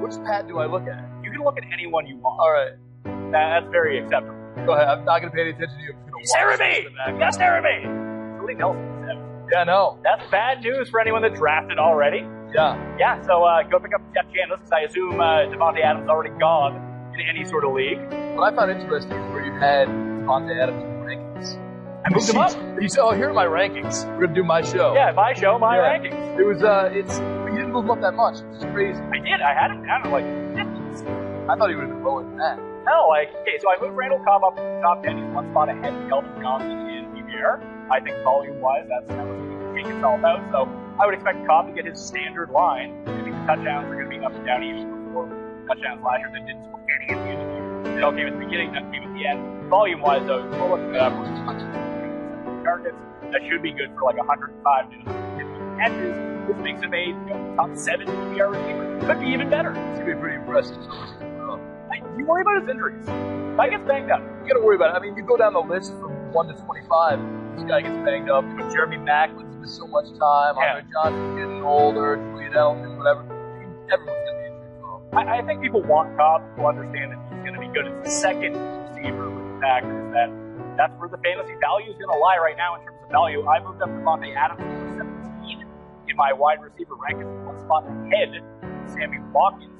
Which Pat do I look at? You can look at anyone you want. All right. That's very acceptable. Go ahead. I'm not going to pay any attention to you. Stare at me! Just stare at me! Willie Nelson said. Yeah, no. That's bad news for anyone that drafted already. Yeah. Yeah, so go pick up Jeff Janis, because I assume Devontae Adams is already gone in any sort of league. What I found interesting is where you had Devontae Adams in the rankings. I moved him up. You said, oh, here are my rankings. We're going to do my show. Yeah, my show, my rankings. It was, you didn't move him up that much, which is crazy. I did. I had him down to like 50s. I thought he would have been lower than that. No, okay, so I moved Randall Cobb up to the top 10. He's one spot ahead of Keldon Johnson in PPR. I think volume-wise, that's what he can itself out. So I would expect Cobb to get his standard line. I think the touchdowns are going to be up and down even before touchdowns last year that didn't score any at the end of the year. It all came at the beginning, that came at the end. Volume-wise, though, we're looking at upwards of targets. That should be good for like 105 to 150 catches. This makes him a top 7 PPR receiver. Could be even better. It's going to be pretty impressive. You worry about his injuries. If I get banged up, you got to worry about it. I mean, you go down the list from 1 to 25. This guy gets banged up. You know, Jeremy Macklin's missed so much time. Andre Johnson's getting older. Julian Edelman, whatever. Everyone's going to be injured. So. I think people want Cobb to understand that he's going to be good. It's the second receiver with the Packers. That's where the fantasy value is going to lie right now in terms of value. I moved up Devontae Adams to 17 in my wide receiver rankings, one spot ahead of Sammy Watkins.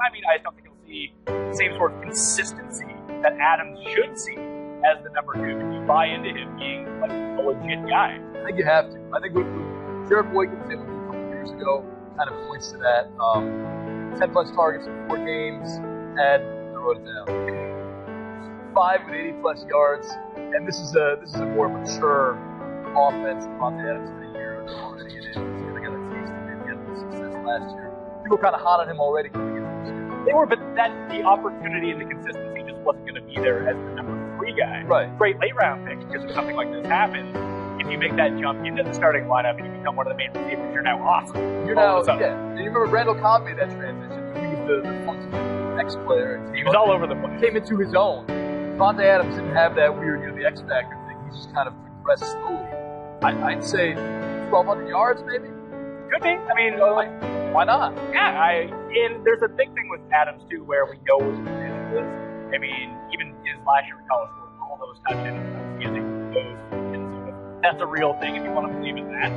I mean, I just don't think he'll see the same sort of consistency that Adams should see as the number 2 if you buy into him being like a legit guy. I think you have to. I think what Jared Boykins did a couple years ago kind of points to that. 10 plus targets in 4 games, and I wrote it down. 5 with 80 plus yards, and this is a more mature offense than Devontae Adams in a year already. It is. They got a taste of it. He had success last year. People were kind of hot on him already coming into this year. They were, but the opportunity and the consistency just wasn't going to be there as the number 3 guy. Right. Great late round pick, because if something like this happens, if you make that jump into the starting lineup and you become one of the main receivers, you're now awesome. You're now, yeah. And you remember Randall Cobb made that transition. He was the funky X player. He was all over the place. Came into his own. Devontae Adams didn't have that weird, the X Factor thing. He just kind of progressed slowly. I'd say 1,200 yards, maybe? Could be. I mean, why not? Yeah, and there's a big thing with Adams, too, where we know what his position is. I mean, even his last year in college, all those touchdowns, using those, that's a real thing if you want to believe in that.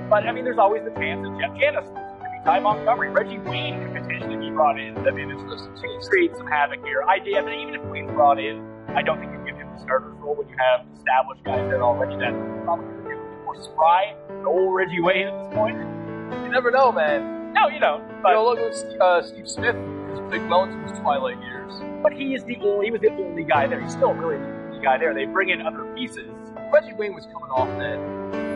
But, I mean, there's always the chance that Jeff Janis could be Ty Montgomery. Reggie Wayne could potentially be brought in. That'd be an interesting to create some havoc here. Even if Wayne's brought in, I don't think you give him the starter's role when you have established guys there already that probably going to be a bit more spry than old Reggie Wayne at this point. You never know, man. No, you don't. But look at Steve Smith has played well into his twilight years. But he was the only guy there. He's still really the only guy there. They bring in other pieces. Reggie Wayne was coming off that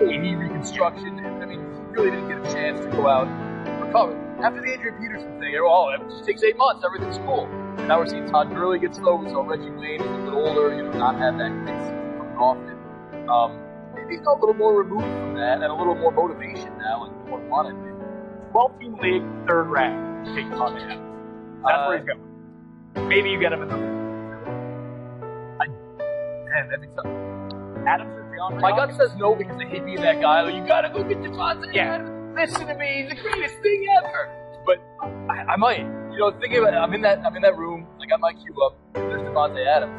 knee reconstruction, and I mean, he really didn't get a chance to go out and recover. After the Adrian Peterson thing, it just takes 8 months, everything's cool. And now we're seeing Todd Gurley get slow, we saw Reggie Wayne, who's a bit older, not have that great season coming off it. Maybe a little more removed from that, and a little more motivation now, and more fun in it. 12-team league, 3rd round, take Devontae Adams. That's where he's going. Maybe you get him in the Man, that'd be tough. Adams or DeAndre? My gut says no because I hate being that guy. Like, you gotta go get Devontae Adams. Listen to me, he's the greatest thing ever. But I might. Thinking about it, I'm in that room. Like, I might queue up. There's Devontae Adams.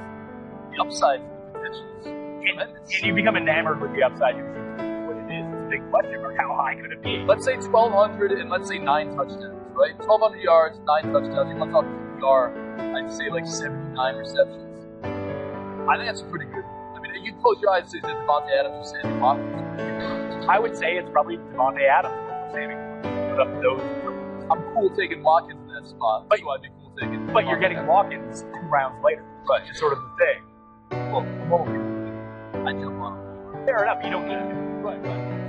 The upside, the potential is tremendous. And you become enamored with the upside. You see what it is. It's a big question mark. How high could it be? Let's say 1,200 and let's say 9 touchdowns, right? 1,200 yards, 9 touchdowns. You want to talk PPR, I'd say like 79 receptions. I think that's pretty good. I mean, you can close your eyes and say that Devontae Adams or Sammy Watkins. I would say it's probably Devontae Adams or Sammy Watkins. I'm cool taking Watkins in that spot. But I'd be cool taking. But you're getting Watkins 2 rounds later. Right. It's sort of the thing. Well, I jump on him. Fair enough. You don't need it. Right.